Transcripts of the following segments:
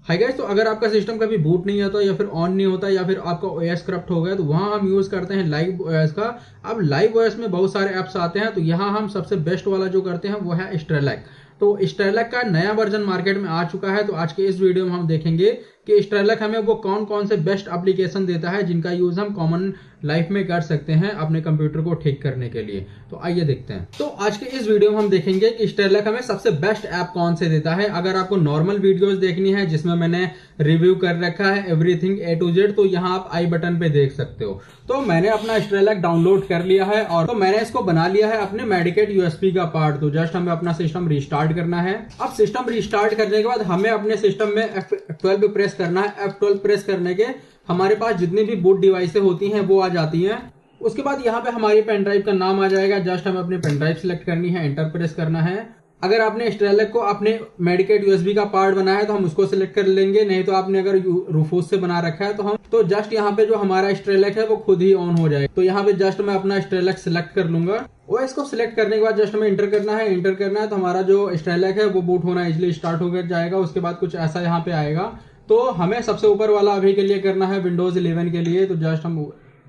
Hi guys, तो अगर आपका सिस्टम कभी बूट नहीं होता या फिर ऑन नहीं होता या फिर आपका ओएस करप्ट हो गया तो वहां हम यूज करते हैं लाइव ओएस का। अब लाइव ओएस में बहुत सारे ऐप्स आते हैं, तो यहाँ हम सबसे बेस्ट वाला जो करते हैं वो है स्ट्रेलैक। तो स्ट्रेलैक का नया वर्जन मार्केट में आ चुका है, तो आज के इस वीडियो में हम देखेंगे कि स्ट्रेलैक हमें वो कौन कौन से बेस्ट एप्लीकेशन देता है जिनका यूज हम कॉमन लाइफ में कर सकते हैं अपने कंप्यूटर को ठीक करने के लिए। तो आइए देखते हैं। तो आज के इस वीडियो में हम देखेंगे कि स्ट्रेलैक हमें सबसे बेस्ट ऐप कौन से देता है। अगर आपको नॉर्मल वीडियोस देखनी है जिसमें मैंने रिव्यू कर रखा है एवरीथिंग ए टू जेड, तो यहाँ आप आई बटन पे देख सकते हो। तो मैंने अपना स्ट्रेलैक डाउनलोड कर लिया है और तो मैंने इसको बना लिया है अपने मेडिकेट यूएसबी का पार्ट। तो जस्ट हमें अपना सिस्टम रिस्टार्ट करना है। अब सिस्टम रिस्टार्ट करने के बाद हमें अपने सिस्टम में F12 प्रेस करना है। F12 प्रेस करने के हमारे पास जितनी भी बूट डिवाइसें होती हैं वो आ जाती हैं। उसके बाद यहाँ पे हमारी पेन ड्राइव का नाम आ जाएगा। जस्ट हमें अपनी पेन ड्राइव सिलेक्ट करनी है, एंटर प्रेस करना है। अगर आपने स्ट्रेलैक को अपने मेडिकेट यूएसबी का पार्ट बनाया है तो हम उसको सिलेक्ट कर लेंगे, नहीं तो आपने अगर रूफूस से बना रखा है तो जस्ट यहाँ पे जो हमारा स्ट्रेलैक है वो खुद ही ऑन हो जाएगा। तो यहाँ पे जस्ट मैं अपना स्ट्रेलैक सिलेक्ट कर लूंगा। ओएस को सिलेक्ट करने के बाद जस्ट हमें इंटर करना है। इंटर करना है तो हमारा जो स्ट्रेलैक है वो बूट होना इजिली स्टार्ट हो जाएगा। उसके बाद कुछ ऐसा यहाँ पे आएगा। तो हमें सबसे ऊपर वाला अभी के लिए करना है विंडोज 11 के लिए। तो जस्ट हम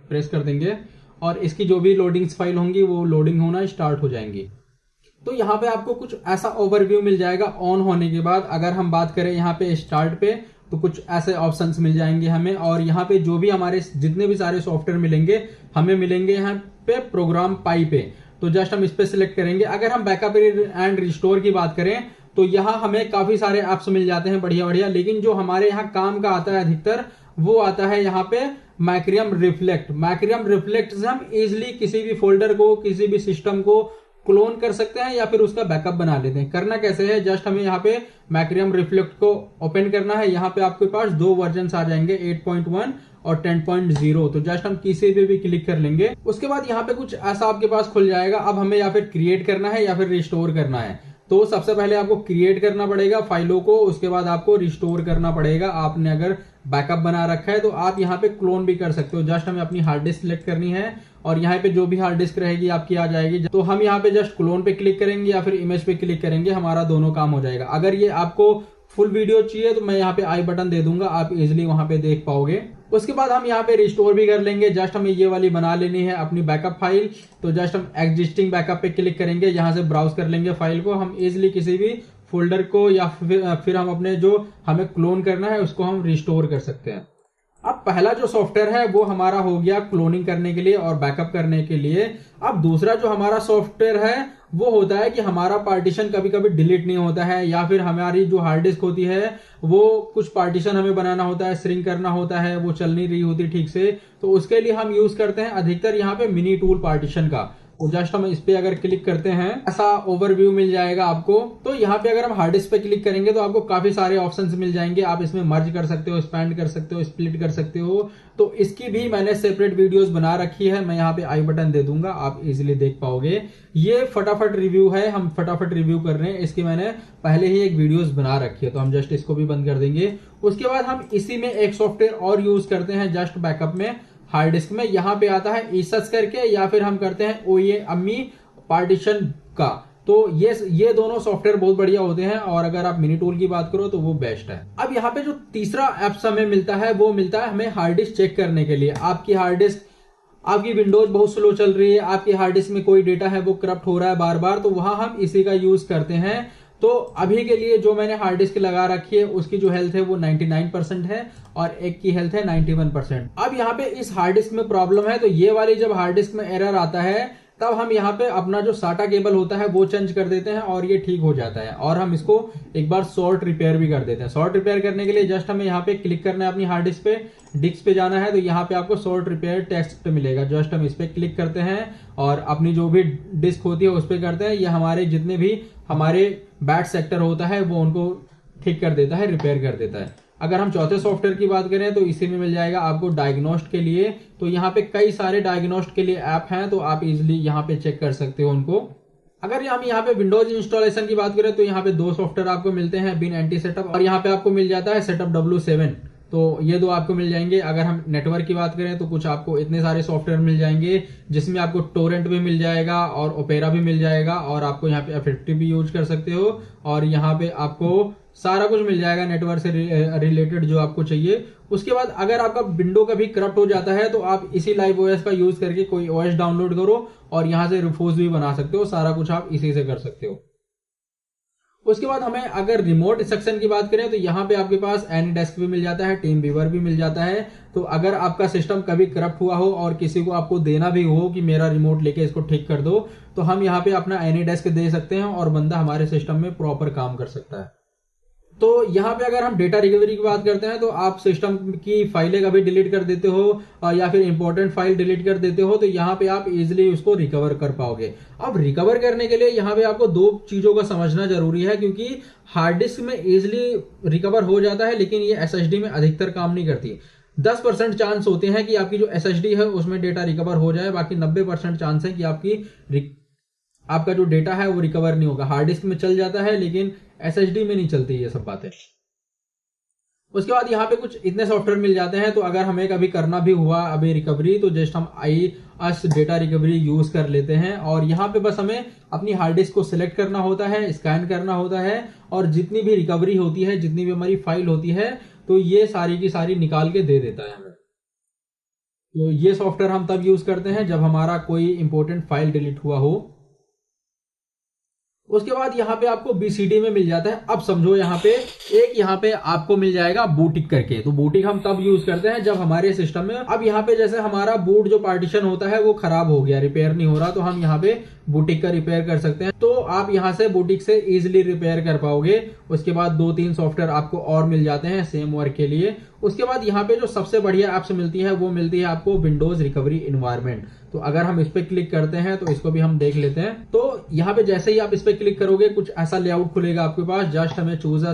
प्रेस कर देंगे और इसकी जो भी लोडिंग्स फाइल होंगी वो लोडिंग होना स्टार्ट हो जाएंगी। तो यहाँ पे आपको कुछ ऐसा ओवरव्यू मिल जाएगा ऑन होने के बाद। अगर हम बात करें यहाँ पे स्टार्ट पे तो कुछ ऐसे ऑप्शंस मिल जाएंगे हमें, और यहाँ पे जो भी हमारे जितने भी सारे सॉफ्टवेयर मिलेंगे हमें मिलेंगे यहाँ पे प्रोग्राम पाई पे। तो जस्ट हम इस पे सिलेक्ट करेंगे। अगर हम बैकअप एंड रिस्टोर की बात करें तो यहाँ हमें काफी सारे ऐप्स मिल जाते हैं बढ़िया बढ़िया, लेकिन जो हमारे यहाँ काम का आता है अधिकतर वो आता है यहाँ पे मैक्रियम रिफ्लेक्ट। मैक्रियम रिफ्लेक्ट से हम इजिली किसी भी फोल्डर को, किसी भी सिस्टम को क्लोन कर सकते हैं या फिर उसका बैकअप बना लेते हैं। करना कैसे है, जस्ट हमें यहाँ पे मैक्रियम रिफ्लेक्ट को ओपन करना है। यहाँ पे आपके पास दो वर्जन आ जाएंगे, 8.1 और 10.0। तो जस्ट हम किसी पे भी क्लिक कर लेंगे। उसके बाद यहाँ पे कुछ ऐसा आपके पास खुल जाएगा। अब हमें या फिर क्रिएट करना है या फिर रिस्टोर करना है। तो सबसे पहले आपको क्रिएट करना पड़ेगा फाइलों को, उसके बाद आपको रिस्टोर करना पड़ेगा। आपने अगर बैकअप बना रखा है तो आप यहाँ पे क्लोन भी कर सकते हो। जस्ट हमें अपनी हार्ड डिस्क सिलेक्ट करनी है और यहाँ पे जो भी हार्ड डिस्क रहेगी आपकी आ जाएगी। तो हम यहाँ पे जस्ट क्लोन पे क्लिक करेंगे या फिर इमेज पे क्लिक करेंगे, हमारा दोनों काम हो जाएगा। अगर ये आपको फुल वीडियो चाहिए तो मैं यहाँ पे आई बटन दे दूंगा, आप इजिली वहां पे देख पाओगे। उसके बाद हम यहाँ पे रिस्टोर भी कर लेंगे। जस्ट हमें ये वाली बना लेनी है अपनी बैकअप फाइल। तो जस्ट हम एग्जिस्टिंग बैकअप पे क्लिक करेंगे, यहाँ से ब्राउज कर लेंगे फाइल को। हम इजिली किसी भी फोल्डर को या फिर हम अपने जो हमें क्लोन करना है उसको हम रिस्टोर कर सकते हैं। अब पहला जो सॉफ्टवेयर है वो हमारा हो गया क्लोनिंग करने के लिए और बैकअप करने के लिए। अब दूसरा जो हमारा सॉफ्टवेयर है वो होता है कि हमारा पार्टीशन कभी कभी डिलीट नहीं होता है, या फिर हमारी जो हार्ड डिस्क होती है वो कुछ पार्टीशन हमें बनाना होता है, श्रिंक करना होता है, वो चल नहीं रही होती ठीक से। तो उसके लिए हम यूज करते हैं अधिकतर यहाँ पे मिनी टूल पार्टीशन का। तो जस्ट हम इस पे अगर क्लिक करते हैं ऐसा ओवरव्यू मिल जाएगा आपको। तो यहाँ पे अगर हम हार्ड डिस्क पे क्लिक करेंगे तो आपको काफी सारे ऑप्शंस मिल जाएंगे। आप इसमें मर्ज कर सकते हो, एक्सपैंड कर सकते हो, स्प्लिट कर सकते हो। तो इसकी भी मैंने सेपरेट वीडियोस बना रखी है, मैं यहाँ पे आई बटन दे दूंगा, आप इजिली देख पाओगे। ये फटाफट रिव्यू है, हम फटाफट रिव्यू कर रहे हैं। इसकी मैंने पहले ही एक वीडियोस बना रखी है, तो हम जस्ट इसको भी बंद कर देंगे। उसके बाद हम इसी में एक सॉफ्टवेयर और यूज करते हैं जस्ट बैकअप में हार्ड डिस्क में। यहाँ पे आता है ईसस करके, या फिर हम करते हैं ओए अम्मी पार्टीशन का। तो ये दोनों सॉफ्टवेयर बहुत बढ़िया होते हैं, और अगर आप मिनी टूल की बात करो तो वो बेस्ट है। अब यहाँ पे जो तीसरा एप्स हमें मिलता है वो मिलता है हमें हार्ड डिस्क चेक करने के लिए। आपकी हार्ड डिस्क, आपकी विंडोज बहुत स्लो चल रही है, आपकी हार्ड डिस्क में कोई डेटा है वो करप्ट हो रहा है बार बार, तो वहां हम इसी का यूज करते हैं। तो अभी के लिए जो मैंने हार्ड डिस्क लगा रखी है उसकी जो हेल्थ है वो 99% है और एक की हेल्थ है 91%। अब यहाँ पे इस हार्ड डिस्क में प्रॉब्लम है, तो ये वाली जब हार्ड डिस्क में एरर आता है तब हम यहाँ पे अपना जो साटा केबल होता है वो चेंज कर देते हैं और ये ठीक हो जाता है। और हम इसको एक बार शॉर्ट रिपेयर भी कर देते हैं। शॉर्ट रिपेयर करने के लिए जस्ट हमें यहाँ पे क्लिक करना है अपनी हार्ड डिस्क पे जाना है। तो यहाँ पे आपको शॉर्ट रिपेयर टेक्स्ट मिलेगा। जस्ट हम इस पे क्लिक करते हैं और अपनी जो भी डिस्क होती है उस पर करते हैं। ये हमारे जितने भी हमारे बैड सेक्टर होता है वो उनको ठीक कर देता है, रिपेयर कर देता है। अगर हम चौथे सॉफ्टवेयर की बात करें तो इसी में मिल जाएगा आपको डायग्नोस्ट के लिए। तो यहाँ पे कई सारे डायग्नोस्ट के लिए ऐप हैं, तो आप इजिली यहाँ पे चेक कर सकते हो उनको। अगर हम यहाँ पे विंडोज इंस्टॉलेशन की बात करें तो यहाँ पे दो सॉफ्टवेयर आपको मिलते हैं, बिन एंटी सेटअप, और यहाँ पे आपको मिल जाता है सेटअप W7। तो ये दो आपको मिल जाएंगे। अगर हम नेटवर्क की बात करें तो कुछ आपको इतने सारे सॉफ्टवेयर मिल जाएंगे जिसमें आपको टोरेंट भी मिल जाएगा और ओपेरा भी मिल जाएगा, और आपको यहाँ पे F50 भी यूज कर सकते हो, और यहाँ पे आपको सारा कुछ मिल जाएगा नेटवर्क से रिलेटेड जो आपको चाहिए। उसके बाद अगर आपका विंडो कभी करप्ट हो जाता है तो आप इसी लाइव ओएस का यूज करके कोई ओएस डाउनलोड करो और यहां से रिफोज भी बना सकते हो, सारा कुछ आप इसी से कर सकते हो। उसके बाद हमें अगर रिमोट सेक्शन की बात करें तो यहाँ पे आपके पास एनीडेस्क भी मिल जाता है, टीम व्यूअर भी मिल जाता है। तो अगर आपका सिस्टम कभी करप्ट हुआ हो और किसी को आपको देना भी हो कि मेरा रिमोट लेके इसको ठीक कर दो, तो हम यहाँ पे अपना एनीडेस्क दे सकते हैं और बंदा हमारे सिस्टम में प्रॉपर काम कर सकता है। तो यहाँ पे अगर हम डेटा रिकवरी की बात करते हैं तो आप सिस्टम की फाइलें कभी डिलीट कर देते हो या फिर इंपॉर्टेंट फाइल डिलीट कर देते हो, तो यहाँ पे आप इजिली उसको रिकवर कर पाओगे। अब रिकवर करने के लिए यहाँ पे आपको दो चीजों का समझना जरूरी है, क्योंकि हार्ड डिस्क में इजिली रिकवर हो जाता है लेकिन ये एसएसडी में अधिकतर काम नहीं करती। 10% चांस होते हैं कि आपकी जो एसएसडी है उसमें डेटा रिकवर हो जाए, बाकी 90% चांस है कि आपका जो डेटा है वो रिकवर नहीं होगा। हार्ड डिस्क में चल जाता है लेकिन एसएसडी में नहीं चलती ये सब बातें। उसके बाद यहाँ पे कुछ इतने सॉफ्टवेयर मिल जाते हैं, तो अगर हमें कभी करना भी हुआ अभी रिकवरी तो जस्ट हम IaaS डेटा रिकवरी यूज कर लेते हैं। और यहाँ पे बस हमें अपनी हार्ड डिस्क को सिलेक्ट करना होता है, स्कैन करना होता है और जितनी भी रिकवरी होती है, जितनी भी हमारी फाइल होती है, तो ये सारी की सारी निकाल के दे देता है हमें। तो ये सॉफ्टवेयर हम तब यूज करते हैं जब हमारा कोई इंपॉर्टेंट फाइल डिलीट हुआ हो। उसके बाद यहाँ पे आपको BCD में मिल जाता है। अब समझो यहाँ पे यहाँ पे आपको मिल जाएगा बूटिक करके। तो बूटिक हम तब यूज करते हैं जब हमारे सिस्टम में, अब यहाँ पे जैसे हमारा बूट जो पार्टीशन होता है वो खराब हो गया, रिपेयर नहीं हो रहा, तो हम यहाँ पे बूटिक का रिपेयर कर सकते हैं। तो आप यहाँ से बूटिक से इजिली रिपेयर कर पाओगे। उसके बाद 2-3 सॉफ्टवेयर आपको और मिल जाते हैं सेम वर्क के लिए। उसके बाद यहाँ पे जो सबसे बढ़िया ऐप्स मिलती है वो मिलती है आपको विंडोज रिकवरी इन्वायरमेंट। तो अगर हम इस पे क्लिक करते हैं तो इसको भी हम देख लेते हैं। तो यहाँ पे जैसे ही आप इस पे क्लिक करोगे कुछ ऐसा लेआउट खुलेगा आपके पास। जस्ट हमें चूज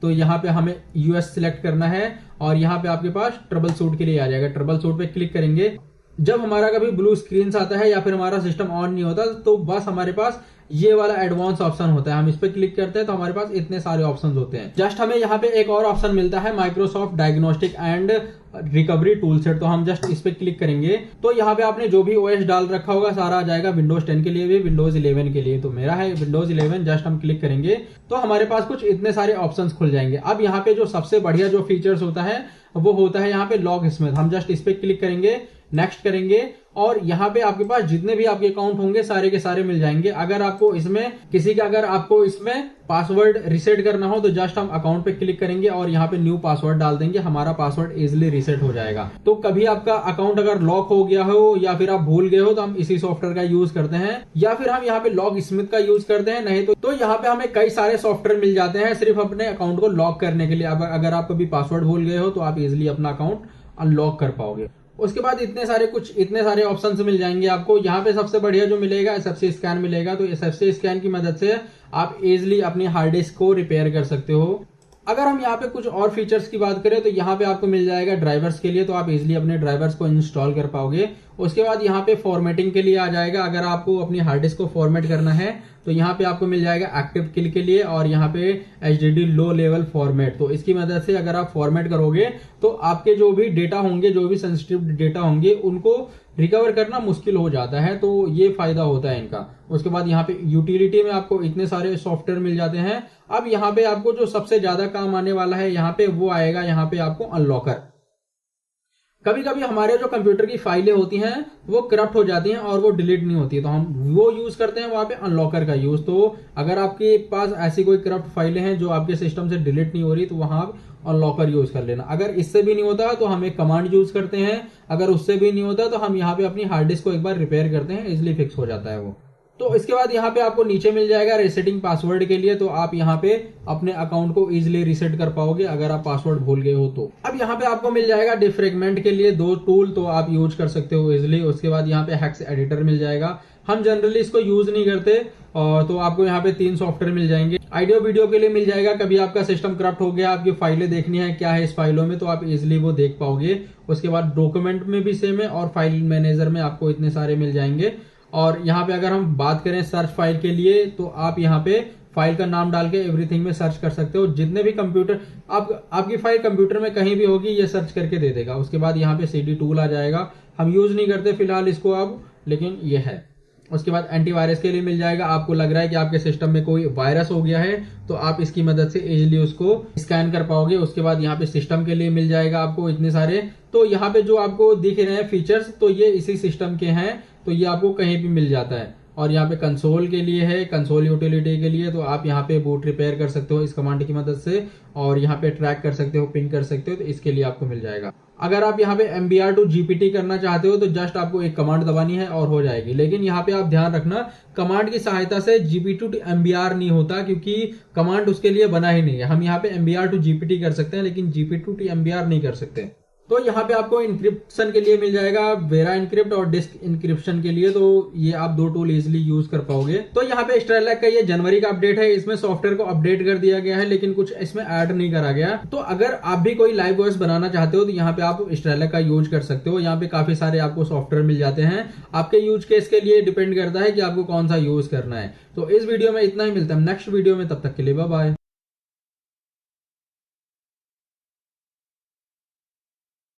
तो यहाँ पे हमें यूएस सिलेक्ट करना है और यहाँ पे आपके पास ट्रबल शूट के लिए आ जाएगा। ट्रबल शूट पे क्लिक करेंगे। जब हमारा कभी ब्लू स्क्रीन आता है या फिर हमारा सिस्टम ऑन नहीं होता तो बस हमारे पास ये वाला एडवांस ऑप्शन होता है। हम इस पे क्लिक करते हैं तो हमारे पास इतने सारे ऑप्शंस होते हैं। जस्ट हमें यहाँ पे एक और ऑप्शन मिलता है Microsoft diagnostic and recovery tool set. तो हम जस्ट इस पे क्लिक करेंगे तो यहाँ पे आपने जो भी ओएस डाल रखा होगा सारा आ जाएगा, विंडोज 10 के लिए भी, विंडोज 11 के लिए। तो मेरा है विंडोज 11। जस्ट हम क्लिक करेंगे तो हमारे पास कुछ इतने सारे ऑप्शंस खुल जाएंगे। अब यहाँ पे जो सबसे बढ़िया जो फीचर्स होता है वो होता है यहाँ पे लॉग स्मिथ। हम जस्ट इस पे क्लिक करेंगे, नेक्स्ट करेंगे और यहाँ पे आपके पास जितने भी आपके अकाउंट होंगे सारे के सारे मिल जाएंगे। अगर आपको इसमें अगर आपको इसमें पासवर्ड रिसेट करना हो तो जस्ट हम अकाउंट पे क्लिक करेंगे और यहाँ पे न्यू पासवर्ड डाल देंगे, हमारा पासवर्ड इजिली रिसेट हो जाएगा। तो कभी आपका अकाउंट अगर लॉक हो गया हो या फिर आप भूल गए हो तो हम इसी सॉफ्टवेयर का यूज करते हैं, या फिर हम यहाँ पे लॉग स्मिथ का यूज करते हैं। नहीं तो यहाँ पे हमें कई सारे सॉफ्टवेयर मिल जाते हैं सिर्फ अपने अकाउंट को लॉक करने के लिए। अगर आप कभी पासवर्ड भूल गए हो तो आप इजिली अपना अकाउंट अनलॉक कर पाओगे। उसके बाद इतने सारे ऑप्शंस मिल जाएंगे आपको। यहाँ पे सबसे बढ़िया जो मिलेगा एसएफसी स्कैन मिलेगा। तो एसएफसी स्कैन की मदद से आप इजिली अपनी हार्ड डिस्क को रिपेयर कर सकते हो। अगर हम यहाँ पे कुछ और फीचर्स की बात करें तो यहाँ पे आपको मिल जाएगा ड्राइवर्स के लिए। तो आप इजिली अपने ड्राइवर्स को इंस्टॉल कर पाओगे। उसके बाद यहाँ पे फॉर्मेटिंग के लिए आ जाएगा। अगर आपको अपनी हार्ड डिस्क को फॉर्मेट करना है तो यहाँ पे आपको मिल जाएगा एक्टिव किल के लिए और यहाँ पे HDD लो लेवल फॉर्मेट। तो इसकी मदद से अगर आप फॉर्मेट करोगे तो आपके जो भी डेटा होंगे, जो भी सेंसिटिव डेटा होंगे, उनको रिकवर करना मुश्किल हो जाता है। तो ये फायदा होता है इनका। उसके बाद यहाँ पे यूटिलिटी में आपको इतने सारे सॉफ्टवेयर मिल जाते हैं। अब यहाँ पे आपको जो सबसे ज्यादा काम आने वाला है यहाँ पे वो आएगा यहाँ पे आपको अनलॉकर। कभी कभी हमारे जो कंप्यूटर की फाइलें होती हैं वो करप्ट हो जाती हैं और वो डिलीट नहीं होती, तो हम वो यूज करते हैं वहां पे अनलॉकर का यूज। तो अगर आपके पास ऐसी कोई करप्ट फाइलें हैं जो आपके सिस्टम से डिलीट नहीं हो रही तो वहां आप अनलॉकर यूज कर लेना। अगर इससे भी नहीं होता तो हम एक कमांड यूज करते हैं। अगर उससे भी नहीं होता तो हम यहाँ पे अपनी हार्ड डिस्क को एक बार रिपेयर करते हैं, इजिली फिक्स हो जाता है वो। तो इसके बाद यहाँ पे आपको नीचे मिल जाएगा रीसेटिंग पासवर्ड के लिए। तो आप यहाँ पे अपने अकाउंट को इजिली रीसेट कर पाओगे अगर आप पासवर्ड भूल गए हो तो। अब यहाँ पे आपको मिल जाएगा डिफ्रेगमेंट के लिए 2 टूल, तो आप यूज कर सकते हो इजिली। उसके बाद यहाँ पे हेक्स एडिटर मिल जाएगा। हम जनरली इसको यूज नहीं करते और तो आपको यहाँ पे 3 सॉफ्टवेयर मिल जाएंगे। ऑडियो वीडियो के लिए मिल जाएगा। कभी आपका सिस्टम करप्ट हो गया, आपकी फाइलें देखनी है क्या है इस फाइलों में, तो आप इजिली वो देख पाओगे। उसके बाद डॉक्यूमेंट में भी सेम है और फाइल मैनेजर में आपको इतने सारे मिल जाएंगे। और यहाँ पे अगर हम बात करें सर्च फाइल के लिए तो आप यहाँ पे फाइल का नाम डाल के एवरीथिंग में सर्च कर सकते हो। जितने भी कंप्यूटर आपकी फाइल कंप्यूटर में कहीं भी होगी ये सर्च करके दे देगा। उसके बाद यहाँ पे CD टूल आ जाएगा। हम यूज नहीं करते फिलहाल इसको अब, लेकिन ये है। उसके बाद एंटीवायरस के लिए मिल जाएगा। आपको लग रहा है कि आपके सिस्टम में कोई वायरस हो गया है तो आप इसकी मदद से इजीली उसको स्कैन कर पाओगे। उसके बाद यहाँ पे सिस्टम के लिए मिल जाएगा आपको इतने सारे। तो यहाँ पे जो आपको दिख रहे हैं फीचर्स तो ये इसी सिस्टम के हैं, तो ये आपको कहीं भी मिल जाता है। और यहाँ पे कंसोल के लिए है, कंसोल यूटिलिटी के लिए, तो आप यहाँ पे बूट रिपेयर कर सकते हो इस कमांड की मदद से, और यहाँ पे ट्रैक कर सकते हो, पिंग कर सकते हो, तो इसके लिए आपको मिल जाएगा। अगर आप यहाँ पे MBR to GPT करना चाहते हो तो जस्ट आपको एक कमांड दबानी है और हो जाएगी। लेकिन यहाँ पे आप ध्यान रखना, कमांड की सहायता से GPT to MBR नहीं होता, क्योंकि कमांड उसके लिए बना ही नहीं है। हम यहाँ पे MBR to GPT कर सकते हैं लेकिन GPT to MBR नहीं कर सकते। तो यहाँ पे आपको इंक्रिप्शन के लिए मिल जाएगा वेरा इनक्रिप्ट और डिस्क इंक्रिप्शन के लिए, तो ये आप दो टूल इजिली यूज कर पाओगे। तो यहाँ पे स्ट्रेलैक का ये जनवरी का अपडेट है, इसमें सॉफ्टवेयर को अपडेट कर दिया गया है लेकिन कुछ इसमें ऐड नहीं करा गया। तो अगर आप भी कोई लाइव वॉइस बनाना चाहते हो तो यहाँ पे आप स्ट्रेलैक का यूज कर सकते हो। यहाँ पे काफी सारे आपको सॉफ्टवेयर मिल जाते हैं, आपके यूज केस के लिए डिपेंड करता है कि आपको कौन सा यूज करना है। तो इस वीडियो में इतना ही, मिलता है नेक्स्ट वीडियो में, तब तक के लिए बाय बाय।